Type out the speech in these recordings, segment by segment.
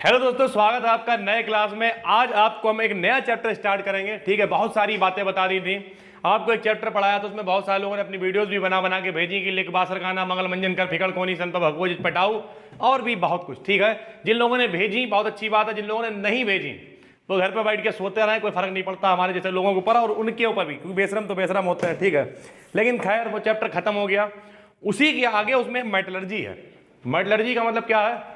Hello दोस्तों, स्वागत है आपका नए क्लास में। आज आपको हम एक नया चैप्टर स्टार्ट करेंगे। ठीक है, बहुत सारी बातें बता दी थी आपको। एक चैप्टर पढ़ाया तो उसमें बहुत सारे लोगों ने अपनी वीडियोस भी बना के भेजी कि लिख बासर खाना मंगल मंजन कर फिकड़ कोनी संत भगवत पटाऊ और भी बहुत कुछ। ठीक है, जिन लोगों ने भेजी बहुत अच्छी बात है, जिन लोगों ने नहीं भेजी वो घर पर बैठ के सोते रहे, कोई फर्क नहीं पड़ता हमारे जैसे लोगों के ऊपर और उनके ऊपर भी, क्योंकि बेशरम तो बेशरम होते हैं। ठीक है, लेकिन खैर वो चैप्टर खत्म हो गया। उसी के आगे उसमें मेटलर्जी है। मेटलर्जी का मतलब क्या है?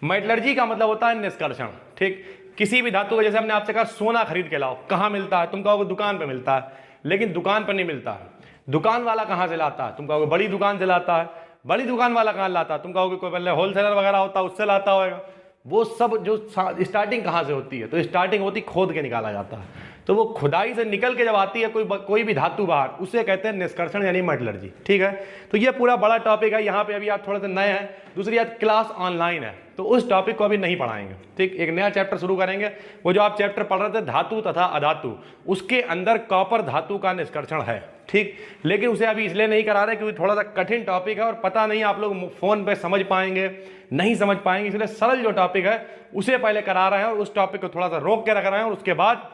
मेटलर्जी का मतलब होता है निष्कर्षण। ठीक, किसी भी धातु को, जैसे हमने आपसे कहा सोना खरीद के लाओ, कहाँ मिलता है? तुम कहोगे दुकान पे मिलता है, लेकिन दुकान पर नहीं मिलता है। दुकान वाला कहाँ से लाता है? तुम कहोगे बड़ी दुकान से लाता है। बड़ी दुकान वाला कहाँ लाता है? तुम कहोगे कोई पहले होलसेलर वगैरह होता है उससे लाता होगा। वो सब जो स्टार्टिंग कहाँ से होती है? तो स्टार्टिंग होती खोद के निकाला जाता है। तो वो खुदाई से निकल के जब आती है कोई भी धातु बाहर, उसे कहते हैं निष्कर्षण यानी मेटलर्जी। ठीक है, तो ये पूरा बड़ा टॉपिक है। यहाँ पे अभी आप थोड़े से नए हैं। दूसरी बात, क्लास ऑनलाइन है तो उस टॉपिक को अभी नहीं पढ़ाएंगे। ठीक, एक नया चैप्टर शुरू करेंगे। वो जो आप चैप्टर पढ़ रहे थे धातु तथा अधातु, उसके अंदर कॉपर धातु का निष्कर्षण है। ठीक, लेकिन उसे अभी इसलिए नहीं करा रहे क्योंकि थोड़ा सा कठिन टॉपिक है और पता नहीं आप लोग फोन पे समझ पाएंगे नहीं समझ पाएंगे, इसलिए सरल जो टॉपिक है उसे पहले करा रहे हैं और उस टॉपिक को थोड़ा सा रोक के रख रहे हैं और उसके बाद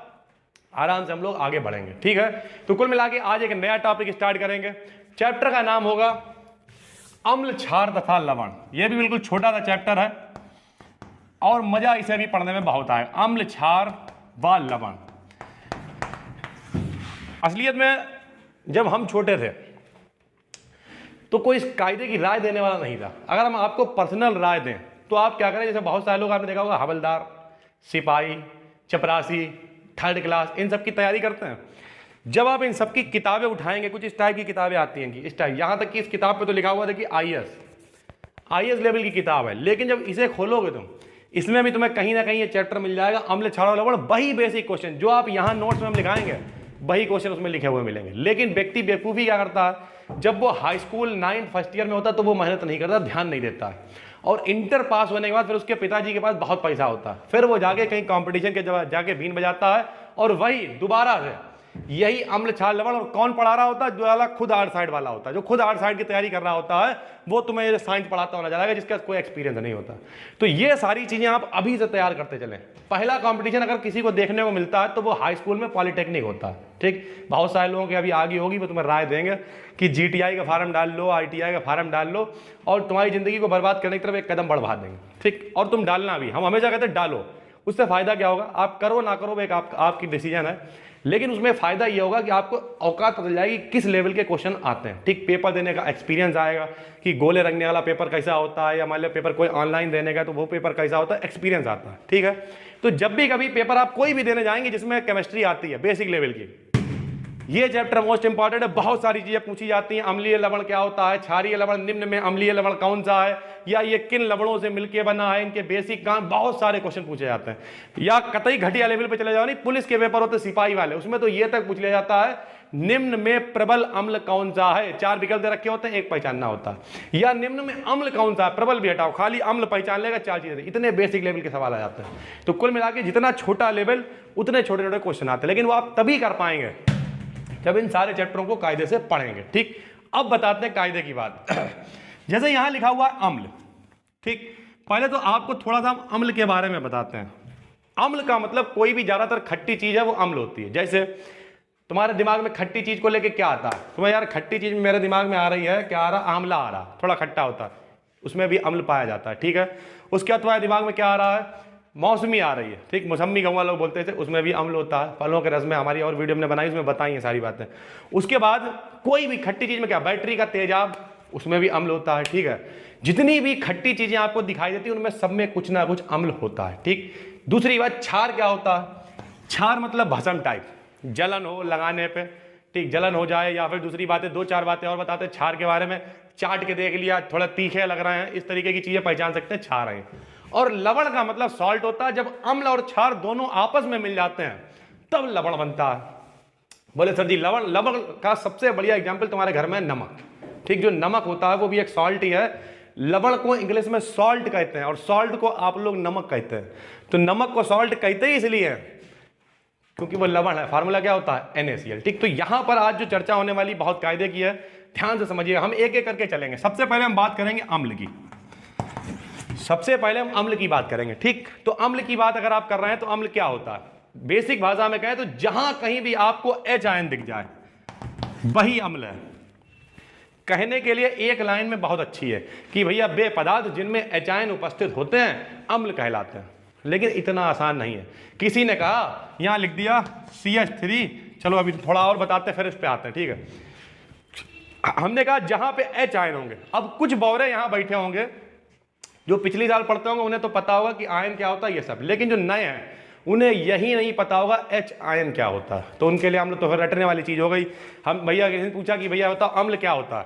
आराम से हम लोग आगे बढ़ेंगे। ठीक है, तो कुल मिला के आज एक नया टॉपिक स्टार्ट करेंगे। चैप्टर का नाम होगा अम्ल, क्षार तथा लवण। यह भी बिल्कुल छोटा सा चैप्टर है और मजा इसे भी पढ़ने में बहुत आए। अम्ल, क्षार व लवण। असलियत में जब हम छोटे थे तो कोई इस कायदे की राय देने वाला नहीं था। अगर हम आपको पर्सनल राय दें तो आप क्या करें? जैसे बहुत सारे लोग आपने देखा होगा हवलदार, सिपाही, चपरासी, थर्ड क्लास, इन सब की तैयारी करते हैं। जब आप इन सब की किताबें उठाएंगे, कुछ इस टाइप की किताबें आती हैं कि इस टाइप, यहाँ तक कि इस किताब पे तो लिखा हुआ था कि आईएएस लेवल की किताब है, लेकिन जब इसे खोलोगे तुम, इसमें भी तुम्हें कहीं ना कहीं ये चैप्टर मिल जाएगा अम्ल, क्षार और लवण। वही बेसिक क्वेश्चन जो आप यहाँ नोट्स में हम लिखाएंगे वही क्वेश्चन उसमें लिखे हुए मिलेंगे। लेकिन व्यक्ति बेवकूफ़ी क्या करता है? जब वो high school 9th first year में होता है तो वो मेहनत नहीं करता, ध्यान नहीं देता है, और इंटर पास होने के बाद फिर उसके पिताजी के पास बहुत पैसा होता है, फिर वो जाके कहीं कंपटीशन के जाके बीन बजाता है और वही दोबारा से यही अम्ल, क्षार, लवण। और कौन पढ़ा रहा होता है? जो वाला खुद आर्ट साइड वाला होता है, जो खुद आर्ट साइड की तैयारी कर रहा होता है, वो तुम्हें ये साइंस पढ़ाता होना जाएगा जिसका कोई एक्सपीरियंस नहीं होता। तो ये सारी चीजें आप अभी से तैयार करते चलें। पहला कंपटीशन अगर किसी को देखने को मिलता है तो वो हाई स्कूल में पॉलिटेक्निक होता है। ठीक, बहुत सारे लोगों की अभी आगे होगी, वो तुम्हें राय देंगे कि जीटीआई का फार्म डाल लो, आईटीआई का फार्म डाल लो और तुम्हारी जिंदगी को बर्बाद करने की तरफ एक कदम बढ़ा देंगे। ठीक, और तुम डालना भी, हम हमेशा कहते हैं डालो। उससे फायदा क्या होगा? आप करो ना करो, एक आपकी डिसीजन है, लेकिन उसमें फायदा ये होगा कि आपको औकात पता जाएगी किस लेवल के क्वेश्चन आते हैं। ठीक, पेपर देने का एक्सपीरियंस आएगा कि गोले रंगने वाला पेपर कैसा होता है, या मान लो पेपर कोई ऑनलाइन देने का तो वो पेपर कैसा होता है, एक्सपीरियंस आता है। ठीक है, तो जब भी कभी पेपर आप कोई भी देने जाएंगे जिसमें केमिस्ट्री आती है बेसिक लेवल की, ये चैप्टर मोस्ट इंपॉर्टेंट है। बहुत सारी चीजें पूछी जाती हैं। अम्लीय लवण क्या होता है, क्षारीय लवण, निम्न में अम्लीय लवण कौन सा है, या ये किन लवणों से मिलकर बना है, इनके बेसिक काम, बहुत सारे क्वेश्चन पूछे जाते हैं। या कतई घटिया लेवल पे चले जाओ, नहीं पुलिस के पेपर होते सिपाही वाले, उसमें तो ये तक पूछ लिया जाता है निम्न में प्रबल अम्ल कौन सा है। 4 विकल्प दे रखे होते हैं, एक पहचानना होता है। या निम्न में अम्ल कौन सा है, प्रबल भी हटाओ, खाली अम्ल पहचान लेगा, 4 चीजें। इतने बेसिक लेवल के सवाल आ जाते हैं। तो कुल मिला के जितना छोटा लेवल उतने छोटे छोटे क्वेश्चन आते हैं, लेकिन वो आप तभी कर पाएंगे जब इन सारे चैप्टरों को कायदे से पढ़ेंगे। ठीक, अब बताते हैं कायदे की बात। जैसे यहां लिखा हुआ है अम्ल। ठीक, पहले तो आपको थोड़ा सा अम्ल के बारे में बताते हैं। अम्ल का मतलब कोई भी ज्यादातर खट्टी चीज है वो अम्ल होती है। जैसे तुम्हारे दिमाग में खट्टी चीज को लेके क्या आता है? तुम्हें यार खट्टी चीज मेरे दिमाग में आ रही है, क्या आ रहा? आंवला आ रहा, थोड़ा खट्टा होता है, उसमें भी अम्ल पाया जाता है। ठीक है, उसके बाद तुम्हारे दिमाग में क्या आ रहा है? मौसमी आ रही है। ठीक, मौसमी गंवा लोग बोलते थे, उसमें भी अम्ल होता है। फलों के रस में हमारी और वीडियो हमने बनाई, उसमें बताई है सारी बातें। उसके बाद कोई भी खट्टी चीज में क्या? बैटरी का तेजाब, उसमें भी अम्ल होता है। ठीक है, जितनी भी खट्टी चीजें आपको दिखाई देती है उनमें सब में कुछ ना कुछ अम्ल होता है। ठीक, दूसरी बात, क्षार क्या होता है? क्षार मतलब भस्म टाइप, जलन हो लगाने पे, ठीक, जलन हो जाए, या फिर दूसरी बातें 2-4 बातें और बताते हैं क्षार के बारे में। चाट के देख लिया, थोड़ा तीखे लग रहे हैं, इस तरीके की चीजें पहचान सकते हैं, क्षार है। और लवण का मतलब सॉल्ट होता है। जब अम्ल और क्षार दोनों आपस में मिल जाते हैं तब लवण बनता है। बोले सर जी, लवण का सबसे बढ़िया एग्जाम्पल तुम्हारे घर में नमक। ठीक, जो नमक होता है वो भी एक सॉल्ट ही है। लवण को इंग्लिश में सॉल्ट कहते हैं और सॉल्ट को आप लोग नमक कहते हैं। तो नमक को सॉल्ट कहते ही इसलिए है क्योंकि वो लवण है। फार्मूला क्या होता है? NaCl। ठीक, तो यहां पर आज जो चर्चा होने वाली बहुत कायदे की है, ध्यान से समझिए। हम एक एक करके चलेंगे। सबसे पहले हम बात करेंगे अम्ल की। सबसे पहले हम अम्ल की बात करेंगे, ठीक। तो अम्ल की बात अगर आप कर रहे हैं तो अम्ल क्या होता है, बेसिक भाषा में कहें तो जहां कहीं भी आपको H आयन दिख जाए वही अम्ल है। कहने के लिए एक लाइन में बहुत अच्छी है कि भैया वे पदार्थ जिनमें H आयन उपस्थित होते हैं अम्ल कहलाते हैं, लेकिन इतना आसान नहीं है। किसी ने कहा यहां लिख दिया CH3, चलो अभी थोड़ा और बताते हैं फिर इस पे आते हैं, ठीक है। हमने कहा जहां पे H आयन होंगे, अब कुछ बौरे यहां बैठे होंगे जो पिछली साल पढ़ते होंगे उन्हें तो पता होगा कि आयन क्या होता है ये सब, लेकिन जो नए हैं उन्हें यही नहीं पता होगा H आयन क्या होता है। तो उनके लिए हम लोग तो फिर रटने वाली चीज हो गई। हम भैया किसी ने पूछा कि भैया बताओ अम्ल क्या होता है,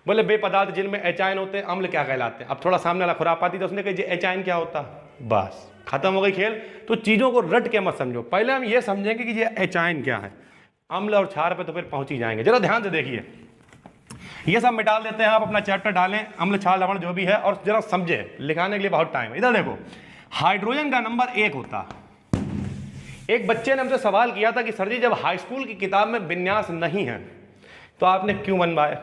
बोले वे पदार्थ जिनमें H आयन होते हैं अम्ल क्या कहलाते हैं। अब थोड़ा सामने वाला खुरापाती था, उसने कहा H आयन क्या होता है, बस खत्म हो गई खेल। तो चीजों को रट के मत समझो, पहले हम ये समझेंगे कि ये H आयन क्या है। अम्ल और क्षार पे तो फिर पहुंच ही जाएंगे। जरा ध्यान से देखिए, ये सब मिटा देते हैं, आप अपना चैप्टर डालें अम्ल क्षार लवण जो भी है और जरा समझे, लिखाने के लिए बहुत टाइम है। इधर देखो, हाइड्रोजन का नंबर 1 होता। एक बच्चे ने हमसे सवाल किया था कि सर जी जब हाई स्कूल की किताब में विन्यास नहीं है तो आपने क्यों बनवाया।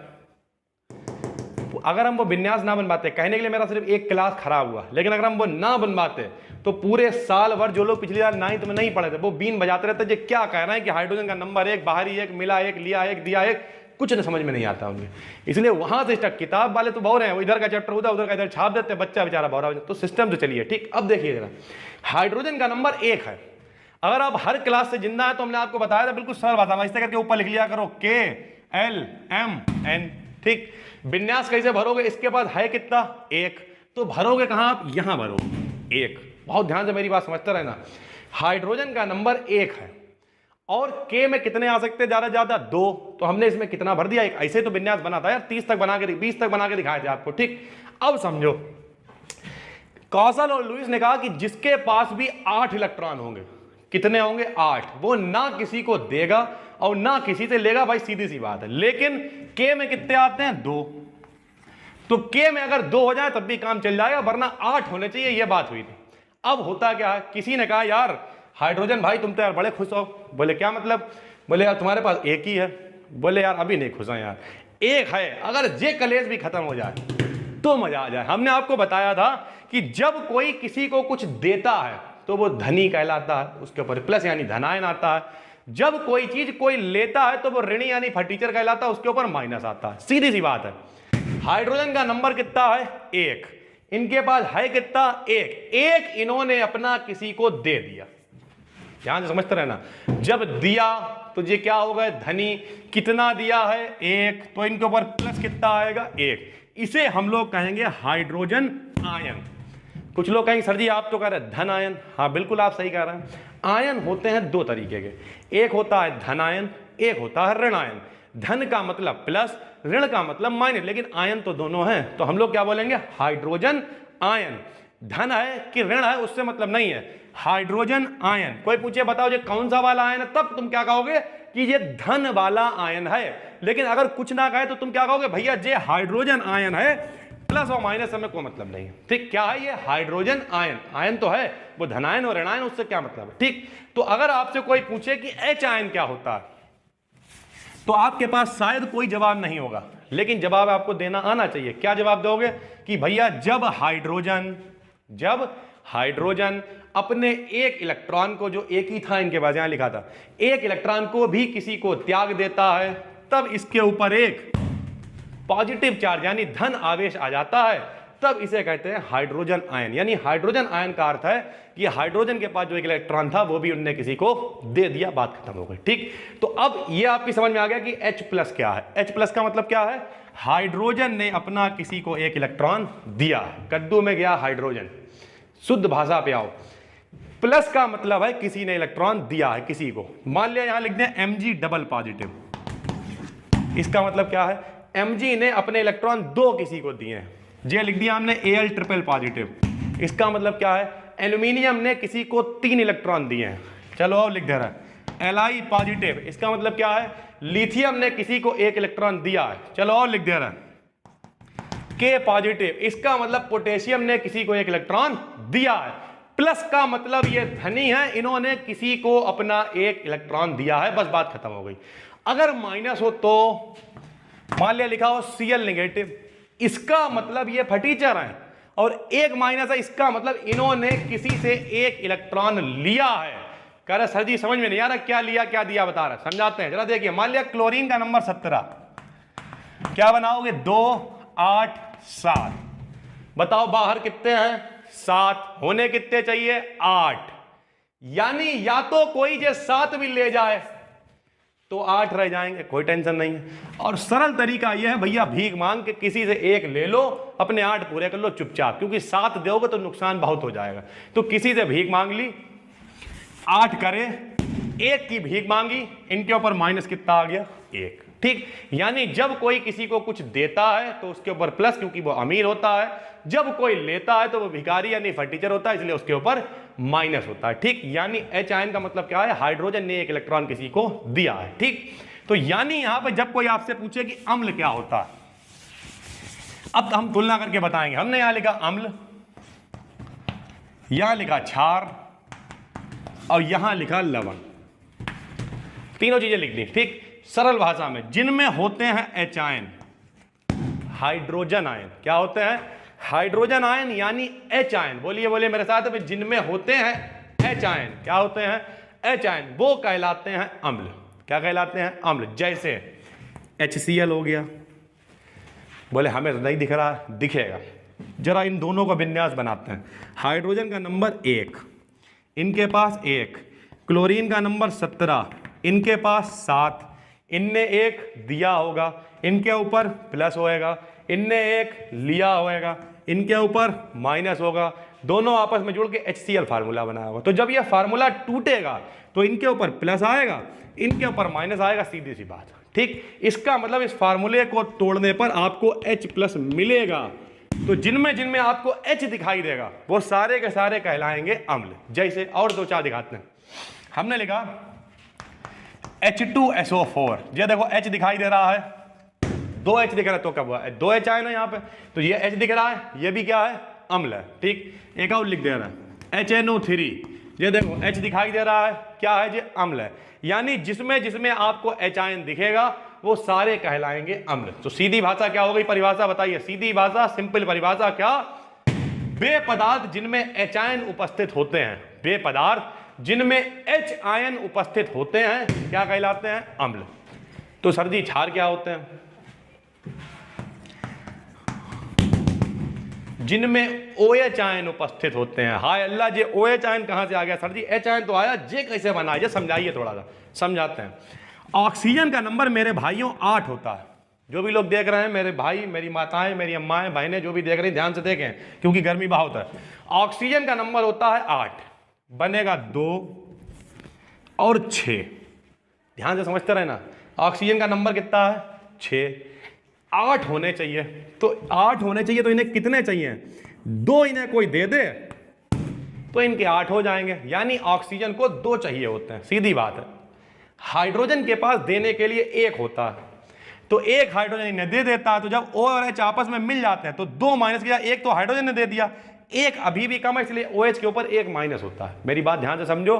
अगर हम वो विन्यास ना बनवाते, कहने के लिए मेरा सिर्फ एक क्लास खराब हुआ, लेकिन अगर हम वो ना बनवाते तो पूरे साल भर जो लोग पिछली बार 9th में नहीं पढ़े थे वो बीन बजाते रहते ये क्या कह रहे हैं कि हाइड्रोजन का नंबर 1, बाहरी 1, मिला 1, लिया 1, दिया 1, कुछ न समझ में नहीं आता होंगे। इसलिए वहां से स्टार्ट, किताब वाले तो बहुत हैं, वो इधर का चैप्टर उधर का इधर छाप देते, बच्चा बेचारा बौरा हो जाता। तो सिस्टम तो चलिए ठीक। अब देखिए जरा, हाइड्रोजन का नंबर 1 है। अगर आप हर क्लास से जिंदा है तो हमने आपको बताया था बिल्कुल सरल बताना, इस तरह करके ऊपर लिख लिया करो KLMN, ठीक। विन्यास कैसे भरोगे, इसके बाद है कितना 1, तो भरोगे कहां आप, यहां भरो 1। बहुत ध्यान से मेरी बात समझते रहना। हाइड्रोजन का नंबर 1 है और K में कितने आ सकते हैं, ज्यादा ज्यादा 2, तो हमने इसमें कितना भर दिया 1। ऐसे तो विन्यास बना था यार, 30 तक बना के 20 तक बना के दिखाए थे आपको, ठीक। अब समझो, कौशल और लुईस ने कहा कि जिसके पास भी 8 इलेक्ट्रॉन होंगे, कितने होंगे 8, वो ना किसी को देगा और ना किसी से लेगा, भाई सीधी सी बात है। लेकिन K में कितने आते हैं 2, तो K में अगर 2 हो जाए तब भी काम चल जाएगा, वरना 8 होने चाहिए, ये बात हुई थी। अब होता क्या है, किसी ने कहा यार हाइड्रोजन भाई तुम तो यार बड़े खुश हो, बोले क्या मतलब, बोले यार तुम्हारे पास 1 ही है, बोले यार अभी नहीं खुश हैं यार, 1 है, अगर जे कलेश भी खत्म हो जाए तो मजा आ जाए। हमने आपको बताया था कि जब कोई किसी को कुछ देता है तो वो धनी कहलाता है, उसके ऊपर प्लस यानी धनायन आता है। जब कोई चीज कोई लेता है तो वो ऋणी यानी फटीचर कहलाता है, उसके ऊपर माइनस आता है, सीधी सी बात है। हाइड्रोजन का नंबर कितना है 1, इनके पास है कितना 1, इन्होंने अपना किसी को दे दिया। ध्यान से समझते रहना, जब दिया तो ये क्या हो गए धनी, कितना दिया है 1, तो इनके ऊपर प्लस कितना आएगा 1, इसे हम लोग कहेंगे हाइड्रोजन आयन। कुछ लोग कहेंगे सर जी आप तो कह रहे हैं धन आयन, हाँ बिल्कुल आप सही कह रहे हैं। आयन होते हैं 2 तरीके के, एक होता है धन आयन, एक होता है ऋण आयन। धन का मतलब प्लस, ऋण का मतलब माइनस, लेकिन आयन तो दोनों हैं, तो हम लोग क्या बोलेंगे हाइड्रोजन आयन। धन है कि ऋण है उससे मतलब नहीं है, हाइड्रोजन आयन। कोई पूछे बताओ ये कौन सा वाला आयन है, तब तुम क्या कहोगे कि ये धन वाला आयन है। लेकिन अगर कुछ ना कहे तो तुम क्या कहोगे, भैया ये हाइड्रोजन आयन है, प्लस और माइनस में कोई मतलब नहीं है, ठीक। क्या है ये हाइड्रोजन आयन, आयन तो है, वो धनायन और ऋणायन उससे क्या मतलब है, ठीक। तो अगर आपसे कोई पूछे कि H आयन क्या होता है तो आपके पास शायद कोई जवाब नहीं होगा, लेकिन जवाब आपको देना आना चाहिए। क्या जवाब दोगे कि भैया जब हाइड्रोजन अपने 1 इलेक्ट्रॉन को, जो 1 ही था इनके पास, यहां लिखा था, 1 इलेक्ट्रॉन को भी किसी को त्याग देता है, तब इसके ऊपर एक पॉजिटिव चार्ज यानी धन आवेश आ जाता है, तब इसे कहते हैं हाइड्रोजन आयन। यानी हाइड्रोजन आयन का अर्थ है कि हाइड्रोजन के पास जो 1 इलेक्ट्रॉन था वो भी उनने किसी को दे दिया, बात खत्म हो गई, ठीक। तो अब ये आपकी समझ में आ गया कि H+ क्या है। H+ का मतलब क्या है, हाइड्रोजन ने अपना किसी को 1 इलेक्ट्रॉन दिया, कद्दू में गया हाइड्रोजन, शुद्ध भाषा पे आओ। प्लस का मतलब है किसी ने इलेक्ट्रॉन दिया है किसी को, मान लिया यहां लिख दें Mg डबल पॉजिटिव, इसका मतलब क्या है, Mg ने अपने इलेक्ट्रॉन 2 किसी को दिए हैं, जे लिख दिया हमने Al ट्रिपल पॉजिटिव, इसका मतलब क्या है, एल्यूमिनियम ने किसी को 3 इलेक्ट्रॉन दिए हैं, चलो अब लिख दे रहा है Li पॉजिटिव, इसका मतलब क्या है, लिथियम ने किसी को 1 इलेक्ट्रॉन दिया है, चलो और लिख दे रहा है K पॉजिटिव, इसका मतलब पोटेशियम ने किसी को 1 इलेक्ट्रॉन दिया है। प्लस का मतलब ये धनी है, इन्होंने किसी को अपना 1 इलेक्ट्रॉन दिया है, बस बात खत्म हो गई। अगर माइनस हो तो मान लिया लिखा हो Cl नेगेटिव, इसका मतलब ये फटीचर है और एक माइनस है, इसका मतलब इन्होंने किसी से एक इलेक्ट्रॉन लिया है। कह रहे सर जी समझ में नहीं आ रहा क्या लिया क्या दिया, बता रहा समझाते हैं जरा। देखिए मान लिया क्लोरीन का नंबर 17, क्या बनाओगे 2 8 7, बताओ बाहर कितने हैं 7, होने कितने चाहिए 8, यानी या तो कोई जो 7 भी ले जाए तो 8 रह जाएंगे, कोई टेंशन नहीं है। और सरल तरीका यह है भैया, भीख मांग के किसी से एक ले लो, अपने 8 पूरे कर लो चुपचाप, क्योंकि 7 दोगे तो नुकसान बहुत हो जाएगा। तो किसी से भीख मांग ली, 8 करे, 1 की भीख मांगी, इनके ऊपर माइनस कितना आ गया 1, ठीक। यानी जब कोई किसी को कुछ देता है तो उसके ऊपर प्लस, क्योंकि वो अमीर होता है, जब कोई लेता है तो वो भिखारी यानी फटीचर होता है, इसलिए उसके ऊपर माइनस होता है, ठीक। यानी H आयन का मतलब क्या है, हाइड्रोजन ने एक इलेक्ट्रॉन किसी को दिया है, ठीक। तो यानी यहां पर जब कोई आपसे पूछे कि अम्ल क्या होता है, अब हम तुलना करके बताएंगे। हमने यहां लिखा अम्ल, यहां लिखा क्षार और यहां लिखा लवण, तीनों चीजें लिख दी, ठीक। सरल भाषा में जिनमें होते हैं H आयन, हाइड्रोजन आयन, क्या होते हैं हाइड्रोजन आयन यानी H आयन, बोलिए बोलिए मेरे साथ, जिनमें होते हैं H आयन, क्या होते हैं H आयन, वो कहलाते हैं अम्ल। क्या कहलाते हैं अम्ल। जैसे HCl हो गया, बोले हमें तो नहीं दिख रहा, दिखेगा, जरा इन दोनों का विन्यास बनाते हैं। हाइड्रोजन का नंबर 1, इनके पास 1, क्लोरीन का नंबर 17, इनके पास 7, इनने 1 दिया होगा, इनके ऊपर प्लस होएगा, इनने 1 लिया होएगा, इनके ऊपर माइनस होगा, दोनों आपस में जुड़ के HCl फार्मूला बनाया होगा। तो जब यह फार्मूला टूटेगा तो इनके ऊपर प्लस आएगा, इनके ऊपर माइनस आएगा, सीधी सी बात, ठीक। इसका मतलब इस फार्मूले को तोड़ने पर आपको H+ मिलेगा। तो जिनमें जिनमें आपको H दिखाई देगा वो सारे के सारे कहलाएंगे अम्ल। जैसे और 2-4 दिखाते हैं। हमने लिखा H2SO4, ये देखो H दिखाई दे रहा है, 2H दिख रहा है, तो क्या हुआ 2H आयन है यहाँ पे, तो ये H दिख रहा है, ये भी क्या है अम्ल है, ठीक। एक और लिख दे रहा है HNO3, ये देखो H दिखाई दे रहा है, क्या है ये अम्ल है। यानी जिसमें जिसमें आपको H आयन दिखेगा वो सारे कहलाएंगे अम्ल। तो सीधी भाषा क्या हो गई, परिभाषा बताइए, सीधी भाषा सिंपल परिभाषा क्या, वे पदार्थ जिनमें H आयन उपस्थित होते हैं, वे पदार्थ जिनमें H आयन उपस्थित होते हैं क्या कहलाते हैं अम्ल। तो सर जी क्षार क्या होते हैं, जिनमें OH आयन उपस्थित होते हैं। हाय अल्लाह, जे OH आयन कहां से आ गया सर जी, H आयन तो आया, जे कैसे बना, ये समझाइए, थोड़ा सा समझाते हैं। ऑक्सीजन का नंबर मेरे भाइयों 8 होता है। जो भी लोग देख रहे हैं, मेरे भाई, मेरी माताएं, मेरी अम्माएं, बहनें, जो भी देख रही हैं ध्यान से देखें, क्योंकि गर्मी बहुत है। ऑक्सीजन का नंबर होता है 8, बनेगा 2 और 6, ध्यान से समझते रहना। ऑक्सीजन का नंबर कितना है 6, 8 होने चाहिए, तो 8 होने चाहिए, तो इन्हें कितने चाहिए 2, इन्हें कोई दे दे तो इनके 8 हो जाएंगे। यानी ऑक्सीजन को 2 चाहिए होते हैं, सीधी बात है। हाइड्रोजन के पास देने के लिए 1 होता है, तो 1 हाइड्रोजन इन्हें दे देता है। तो जब O और H आपस में मिल जाते हैं तो 2 माइनस किया, 1 तो हाइड्रोजन ने दे दिया, 1 अभी भी कम है, इसलिए OH के ऊपर 1 माइनस होता है। मेरी बात ध्यान से समझो,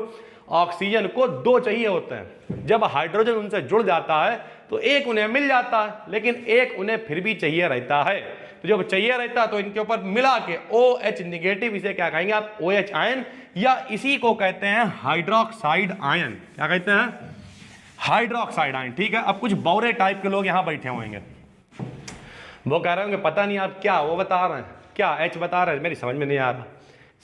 ऑक्सीजन को 2 चाहिए होते हैं, जब हाइड्रोजन उनसे जुड़ जाता है तो 1 उन्हें मिल जाता है, लेकिन 1 उन्हें फिर भी चाहिए रहता है। तो जब चाहिए रहता है तो इनके ऊपर मिला के OH निगेटिव, इसे क्या कहेंगे आप OH आयन, या इसी को कहते हैं हाइड्रोक्साइड आयन। क्या कहते हैं हाइड्रोक्साइड आयन, ठीक है। अब कुछ बौरे टाइप के लोग यहां बैठे होंगे, वो कह रहे होंगे पता नहीं आप क्या वो बता रहे हैं, क्या H बता रहे हैं, मेरी समझ में नहीं आ रहा।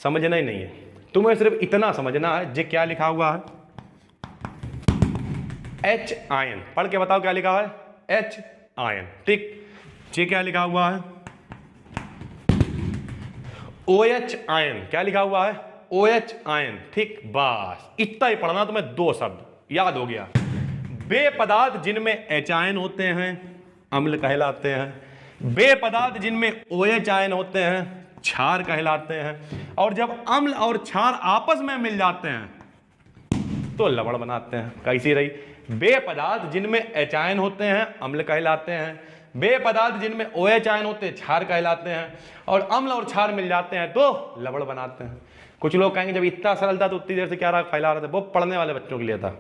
समझना ही नहीं है, तुम्हें सिर्फ इतना समझना है जे क्या लिखा हुआ है H आयन, पढ़ के बताओ क्या लिखा है H आयन, ठीक। जे क्या लिखा हुआ है OH आयन, क्या लिखा हुआ है OH आयन, ठीक। बस इतना ही पढ़ना तुम्हें, 2 शब्द याद हो गया। वे पदार्थ जिनमें H आयन होते हैं अम्ल कहलाते हैं, वे पदार्थ जिनमें OH आयन होते हैं क्षार कहलाते हैं, और जब अम्ल और क्षार आपस में मिल जाते हैं तो लवण बनाते हैं। कैसी रही, वे पदार्थ जिनमें H आयन होते हैं अम्ल कहलाते हैं, वे पदार्थ जिनमें OH आयन होते हैं क्षार कहलाते हैं, और अम्ल और क्षार मिल जाते हैं तो लवण बनाते हैं। कुछ लोग कहेंगे जब इतना सरल था तो उतनी देर से क्या रहा फैला रहा था, वो पढ़ने वाले बच्चों के लिए था।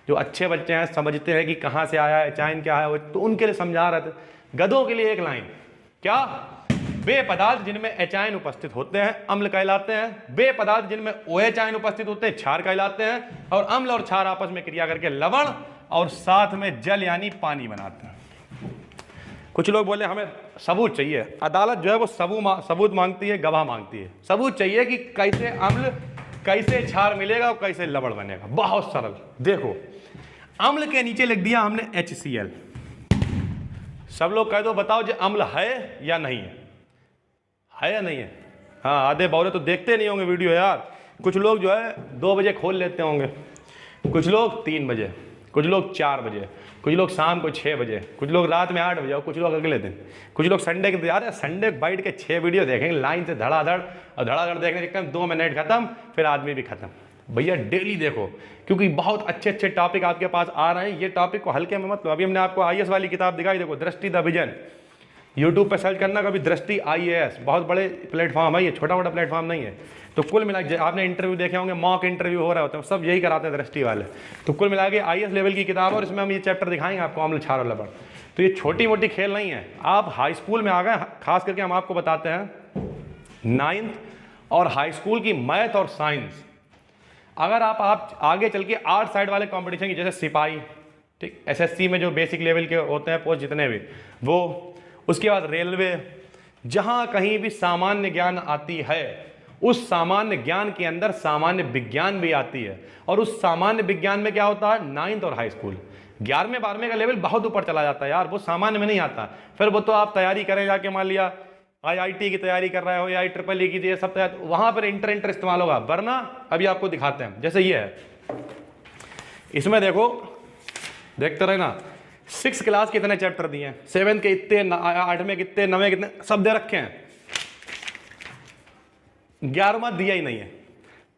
जो अच्छे बच्चे हैं, समझते हैं कि कहाँ से आया है H आयन क्या है, तो उनके लिए समझा रहे थे। गधों के लिए एक लाइन, क्या, वे पदार्थ जिनमें एच आयन उपस्थित होते हैं अम्ल कहलाते हैं, वे पदार्थ जिनमें OH आयन उपस्थित होते हैं क्षार कहलाते हैं, और अम्ल और क्षार आपस में क्रिया करके लवण और साथ में जल यानी पानी बनाते हैं। कुछ लोग बोले हमें सबूत चाहिए, अदालत जो है वो सबूत मांगती है, गवाह मांगती है। सबूत चाहिए कि कैसे अम्ल कैसे क्षार मिलेगा और कैसे लवण बनेगा। बहुत सरल, देखो अम्ल के नीचे लिख दिया हमने HCl। सब लोग कह दो बताओ जो अम्ल है या नहीं है या नहीं है? हाँ, आधे बौरे तो देखते नहीं होंगे वीडियो यार। कुछ लोग जो है 2 बजे खोल लेते होंगे, कुछ लोग 3 बजे, कुछ लोग 4 बजे, कुछ लोग शाम को 6 बजे, कुछ लोग रात में 8 बजे, और कुछ लोग अगले दिन, कुछ लोग संडे के यार संडे बैठ के 6 वीडियो देखेंगे लाइन से धड़ाधड़, और धड़ाधड़ देखने के 2 मिनट खत्म, फिर आदमी भी खत्म। भैया डेली देखो, क्योंकि बहुत अच्छे अच्छे टॉपिक आपके पास आ रहे हैं। ये टॉपिक को हल्के में मत लो। अभी हमने आपको IAS वाली किताब दिखाई, देखो दृष्टि द विजन, यूट्यूब पे सर्च करना कभी दृष्टि IAS, बहुत बड़े प्लेटफॉर्म है, ये छोटा मोटा प्लेटफॉर्म नहीं है। तो कुल मिला के आपने इंटरव्यू देखे होंगे, मॉक इंटरव्यू हो रहे होते हैं, सब यही कराते हैं दृष्टि वाले। तो कुल मिला के IAS लेवल की किताब है, और इसमें हम ये चैप्टर दिखाएंगे आपको, अम्ल क्षार और लवण। तो ये छोटी मोटी खेल नहीं है, आप हाई स्कूल में आ गए। खास करके हम आपको बताते हैं 9th और हाई स्कूल की मैथ और साइंस। अगर आप आगे चल के आर्ट साइड वाले कंपटीशन की, जैसे सिपाही, ठीक, SSC में जो बेसिक लेवल के होते हैं पोस्ट जितने भी, वो, उसके बाद रेलवे, जहां कहीं भी सामान्य ज्ञान आती है, उस सामान्य ज्ञान के अंदर सामान्य विज्ञान भी आती है। और उस सामान्य विज्ञान में क्या होता है, 9th और हाई स्कूल, 11वें 12वें का लेवल बहुत ऊपर चला जाता है यार, वो सामान्य में नहीं आता। फिर वो तो आप तैयारी करें जाके, मान लिया IIT की तैयारी कर रहे हो या IEEE की, ये सब तैयारी, वहां पर इंटर इस्तेमाल होगा। वरना अभी आपको दिखाते हैं, जैसे ये है, इसमें देखो, देखते रहे ना, 6th क्लास के इतने चैप्टर दिए हैं, 7th के इतने, 8वें कितने, 9वें कितने, सब दे रखे हैं। 11वां दिया ही नहीं है।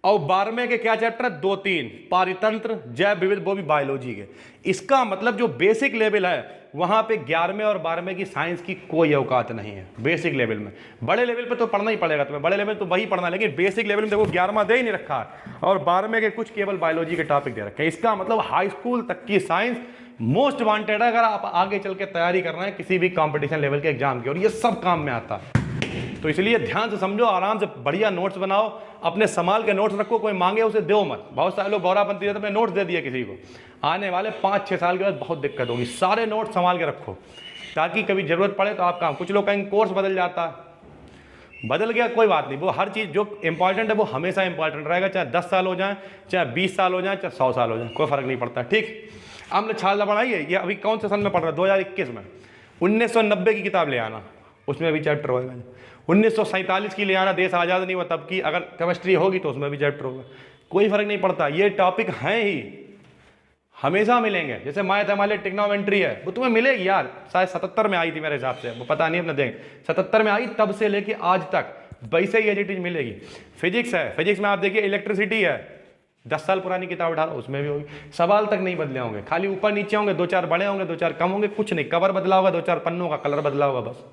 और 12वें के क्या चैप्टर है, 2-3, पारितंत्र, जैव विविध, वो भी बायोलॉजी के। इसका मतलब जो बेसिक लेवल है वहां पे 11वें और 12वें की साइंस की कोई औकात नहीं है बेसिक लेवल में। बड़े लेवल पे तो पढ़ना ही पड़ेगा तुम्हें, बड़े लेवल तो वही पढ़ना, लेकिन बेसिक लेवल में देखो 11वां दे ही नहीं रखा है, और 12वें के कुछ केवल बायोलॉजी के टॉपिक दे रखे हैं। इसका मतलब हाई स्कूल तक की साइंस मोस्ट वांटेड है अगर आप आगे चल के तैयारी कर रहे हैं किसी भी कंपटीशन लेवल के एग्जाम की, और ये सब काम में आता है। तो इसलिए ध्यान से समझो, आराम से बढ़िया नोट्स बनाओ, अपने संभाल के नोट्स रखो, कोई मांगे उसे दो मत। बहुत सारे लोग बौरापंती रहते हैं, नोट्स दे दिए किसी को, आने वाले 5-6 साल के बाद बहुत दिक्कत होगी। सारे नोट्स संभाल के रखो ताकि कभी जरूरत पड़े तो आप काम। कुछ लोग कहेंगे कोर्स बदल जाता है, बदल गया कोई बात नहीं, वो हर चीज़ जो इंपॉर्टेंट है वो हमेशा इंपॉर्टेंट रहेगा, चाहे 10 साल हो जाए, चाहे 20 साल हो जाए, चाहे 100 साल हो जाए, कोई फर्क नहीं पड़ता। ठीक, अम्ल क्षार लवण है, ये अभी कौन से सन में पढ़ रहा है, 2021 में। 1990 की किताब ले आना, उसमें भी चैप्टर होगा। 1947 की ले आना, देश आज़ाद नहीं हुआ तब की, अगर केमिस्ट्री होगी तो उसमें भी चैप्टर होगा, कोई फर्क नहीं पड़ता। ये टॉपिक हैं ही, हमेशा मिलेंगे। जैसे मैथ हमारे ट्रिग्नोमेट्री है, वो तुम्हें मिलेगी यार, शायद 77 में आई थी मेरे हिसाब से, वो पता नहीं, अपने देंगे 77 में आई, तब से लेके आज तक वैसे ही एज मिलेगी। फिजिक्स है, फिजिक्स में आप देखिए इलेक्ट्रिसिटी है, 10 साल पुरानी किताब उठा लो, उसमें भी होगी। सवाल तक नहीं बदले होंगे, खाली ऊपर नीचे होंगे, 2-4 बड़े होंगे, 2-4 कम होंगे, कुछ नहीं, कवर बदला होगा, 2-4 पन्नों का कलर बदला होगा बस।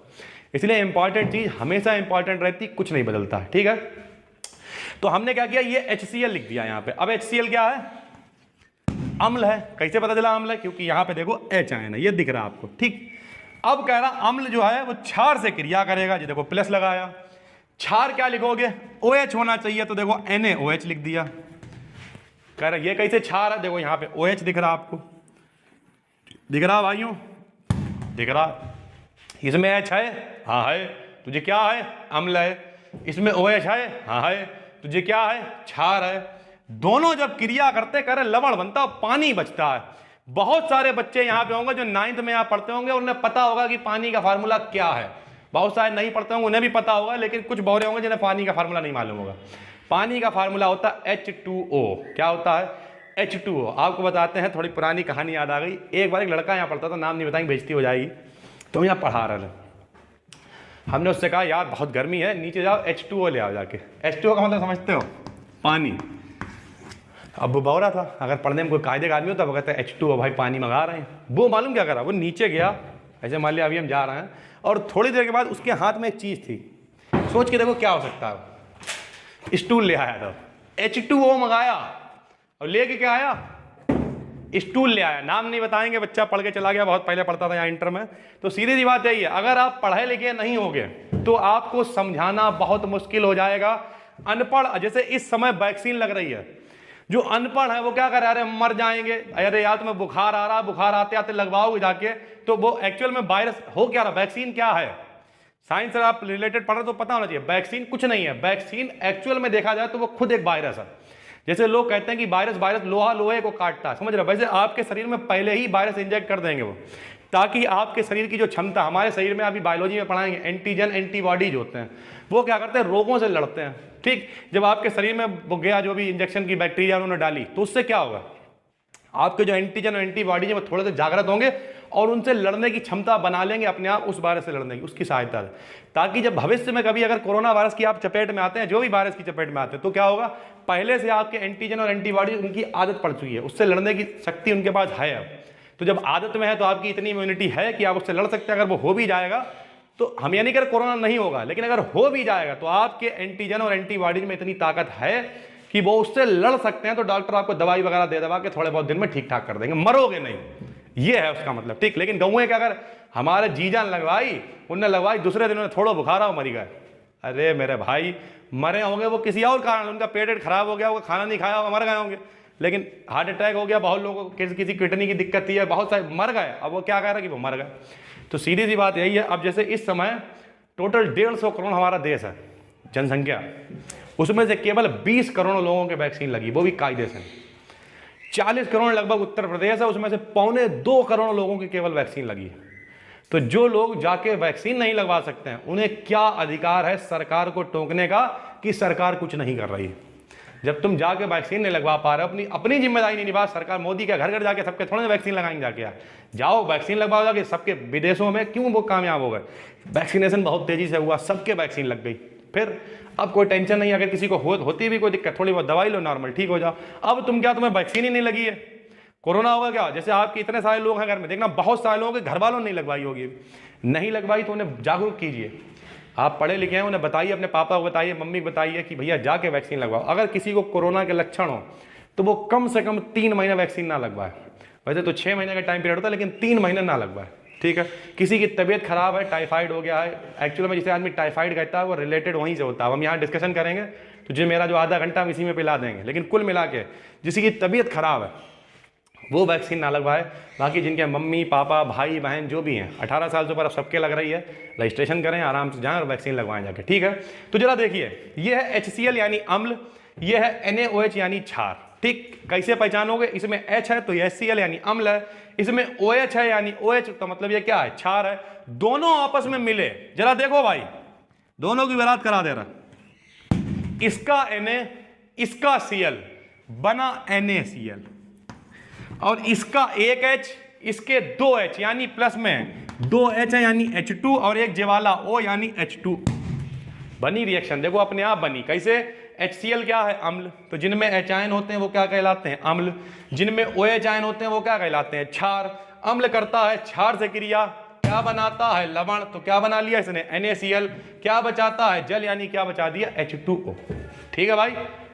इसलिए इंपॉर्टेंट चीज हमेशा इंपॉर्टेंट रहती, कुछ नहीं बदलता है। ठीक है, तो हमने क्या किया, ये HCl लिख दिया यहाँ पे। अब HCl क्या है, अम्ल है। कैसे पता चला अम्ल है, क्योंकि यहाँ पे देखो H आयन है, ये दिख रहा है आपको। ठीक, अब कह रहा अम्ल जो है वो क्षार से क्रिया करेगा, जी देखो प्लस लगाया। क्षार क्या लिखोगे, OH होना चाहिए, तो देखो NaOH लिख दिया। कह रहा ये कैसे क्षार है, देखो यहाँ पे OH दिख रहा आपको, दिख रहा भाइयों, दिख रहा। इसमें H है, हाँ है, तुझे क्या है, अम्ल है। इसमें OH है, हाँ है, तुझे क्या है, क्षार है। दोनों जब क्रिया करते कह रहे लवण बनता है, पानी बचता है। बहुत सारे बच्चे यहाँ पे होंगे जो 9th में यहाँ पढ़ते होंगे, उन्हें पता होगा कि पानी का फार्मूला क्या है। बहुत सारे नहीं पढ़ते होंगे, उन्हें भी पता होगा, लेकिन कुछ बौरे होंगे जिन्हें पानी का फार्मूला नहीं मालूम होगा। पानी का फार्मूला होता है H2O। क्या होता है, H2O। आपको बताते हैं, थोड़ी पुरानी कहानी याद आ गई। एक बार एक लड़का यहाँ पढ़ता था, नाम नहीं बताएंगे, बेइज्जती हो जाएगी, तो यहाँ पढ़ा रहे थे। हमने उससे कहा यार बहुत गर्मी है, नीचे जाओ H2O ले आओ जाके। H2O का मतलब समझते हो, पानी। अब वो बौरा था, अगर पढ़ने में कोई कायदे का आदमी होता, वो कहता है H2O भाई पानी मंगा रहे हैं। वो मालूम क्या करा, वो नीचे गया, ऐसे मान लिया अभी हम जा रहे हैं, और थोड़ी देर के बाद उसके हाथ में एक चीज़ थी। सोच के देखो क्या हो सकता है, स्टूल ले आया था, H2O मंगाया और लेके क्या आया, स्टूल ले आया, नाम नहीं बताएंगे, बच्चा पढ़ के चला गया, बहुत पहले पढ़ता था यहाँ इंटर में। तो सीधी सी बात यही है, अगर आप पढ़े लिखे नहीं होगे तो आपको समझाना बहुत मुश्किल हो जाएगा। अनपढ़, जैसे इस समय वैक्सीन लग रही है, जो अनपढ़ है वो क्या कर रहे हैं, अरे मर जाएंगे, अरे यार तुम्हें बुखार आ रहा, बुखार आते आते लगवाओगे जाके, तो वो एक्चुअल में वायरस हो क्या रहा, वैक्सीन क्या है, साइंस से आप रिलेटेड पढ़ रहे तो पता होना चाहिए। वैक्सीन कुछ नहीं है, वैक्सीन एक्चुअल में देखा जाए तो वो खुद एक वायरस है। जैसे लोग कहते हैं कि वायरस लोहा लोहे को काटता है, समझ रहे हो, वैसे आपके शरीर में पहले ही वायरस इंजेक्ट कर देंगे वो, ताकि आपके शरीर की जो क्षमता, हमारे शरीर में अभी बायोलॉजी में पढ़ाएंगे, एंटीजन एंटीबॉडीज होते हैं, वो क्या करते हैं, रोगों से लड़ते हैं। ठीक, जब आपके शरीर में वो गया जो भी इंजेक्शन की बैक्टीरिया उन्होंने डाली, तो उससे क्या होगा, आपके जो एंटीजन और एंटीबॉडीज वो थोड़े से जागृत होंगे और उनसे लड़ने की क्षमता बना लेंगे अपने आप, उस वायरस से लड़ने की, उसकी सहायता से, ताकि जब भविष्य में कभी अगर कोरोना वायरस की आप चपेट में आते हैं, जो भी वायरस की चपेट में आते हैं, तो क्या होगा, पहले से आपके एंटीजन और एंटीबॉडी उनकी आदत पड़ चुकी है, उससे लड़ने की शक्ति उनके पास है। अब तो जब आदत में है तो आपकी इतनी इम्यूनिटी है कि आप उससे लड़ सकते हैं। अगर वो हो भी जाएगा तो हम ये नहीं कर कोरोना नहीं होगा, लेकिन अगर हो भी जाएगा तो आपके एंटीजन और एंटीबॉडीज में इतनी ताकत है कि वो उससे लड़ सकते हैं। तो डॉक्टर आपको दवाई वगैरह दे दवा के थोड़े बहुत दिन में ठीक ठाक कर देंगे, मरोगे नहीं, ये है उसका मतलब। ठीक, लेकिन गौए के अगर हमारे जीजान लगवाई, उनने लगवाई, दूसरे दिन उन्हें थोड़ा बुखार आओ मरी गए, अरे मेरे भाई मरे होंगे वो किसी और कारण, उनका पेट खराब हो गया होगा, खाना नहीं खाया होगा, मर गए होंगे। लेकिन हार्ट अटैक हो गया, बहुत लोगों को किसी किडनी की दिक्कत थी है, बहुत सारे मर गए। अब वो क्या कह रहा है कि वो मर गए। तो सीधी सी बात यही है। अब जैसे इस समय टोटल 150 करोड़ हमारा देश है जनसंख्या, उसमें से केवल 20 करोड़ लोगों के वैक्सीन लगी, वो भी कायदे से। 40 करोड़ लगभग उत्तर प्रदेश है, उसमें से 1.25 करोड़ लोगों की केवल वैक्सीन लगी है। तो जो लोग जाके वैक्सीन नहीं लगवा सकते हैं, उन्हें क्या अधिकार है सरकार को टोकने का कि सरकार कुछ नहीं कर रही है। जब तुम जाके वैक्सीन नहीं लगवा पा रहे, अपनी जिम्मेदारी नहीं निभा, सरकार मोदी के घर घर जाके सबके थोड़े वैक्सीन लगाएंगे, जाके यार जाओ वैक्सीन लगवाओ जाके सबके। विदेशों में क्यों वो कामयाब हो गए, वैक्सीनेशन बहुत तेजी से हुआ, सबके वैक्सीन लग गई। फिर अब कोई टेंशन नहीं, अगर किसी को होती भी कोई दिक्कत, थोड़ी बहुत दवाई लो, नॉर्मल ठीक हो जाओ। अब तुम क्या, तुम्हें वैक्सीन ही नहीं लगी है, कोरोना होगा क्या। जैसे आपके इतने सारे लोग हैं घर में, देखना बहुत सारे लोगों के घर वालों ने नहीं लगवाई होगी, नहीं लगवाई तो उन्हें जागरूक कीजिए। आप पढ़े लिखे हैं, उन्हें बताइए, अपने पापा को बताइए, मम्मी को बताइए कि भैया जाके वैक्सीन लगवाओ। अगर किसी को कोरोना के लक्षण हो तो वो कम से कम 3 महीने वैक्सीन ना लगवाए। वैसे तो 6 महीने का टाइम पीरियड होता है, लेकिन 3 महीने ना लगवाए, ठीक है। किसी की तबीयत खराब है, टाइफाइड हो गया है, एक्चुअल में जिसे आदमी टाइफाइड कहता है वो रिलेटेड वहीं से होता है। हम यहाँ डिस्कशन करेंगे तो जो मेरा जो आधा घंटा हम इसी में पिला देंगे, लेकिन कुल मिला के जिसकी की तबीयत खराब है वो वैक्सीन ना लगवाए। बाकी जिनके मम्मी पापा भाई बहन जो भी हैं 18 साल से ऊपर, अब सबके लग रही है, रजिस्ट्रेशन करें, आराम से जाएं और वैक्सीन लगवाएं जाके, ठीक है। तो जरा देखिए, ये है HCl यानी अम्ल, ये है NaOH यानी क्षार। ठीक, कैसे पहचानोगे, इसमें H है तो ये HCl यानी अम्ल है, इसमें OH है यानी OH, तो मतलब ये क्या है, क्षार है। दोनों आपस में मिले, जरा देखो भाई, दोनों की बारात करा दे रहा, इसका Na इसका Cl बना NaCl, और इसका एक H इसके 2 H यानी प्लस में 2 H है यानी H2, और एक जेवाला O यानी H2, बनी रिएक्शन। देखो अपने आप बनी, कैसे, HCl क्या है, अम्ल, तो जिनमें H आयन होते हैं वो क्या कहलाते हैं, अम्ल, जिनमें OH आयन होते हैं वो क्या कहलाते हैं, क्षार। अम्ल करता है क्षार से क्रिया, क्या बनाता है, लवण, तो क्या बना लिया इसने, NaCl, क्या बचाता है, जल, यानी क्या बचा दिया, H2O, ठीक है भाई।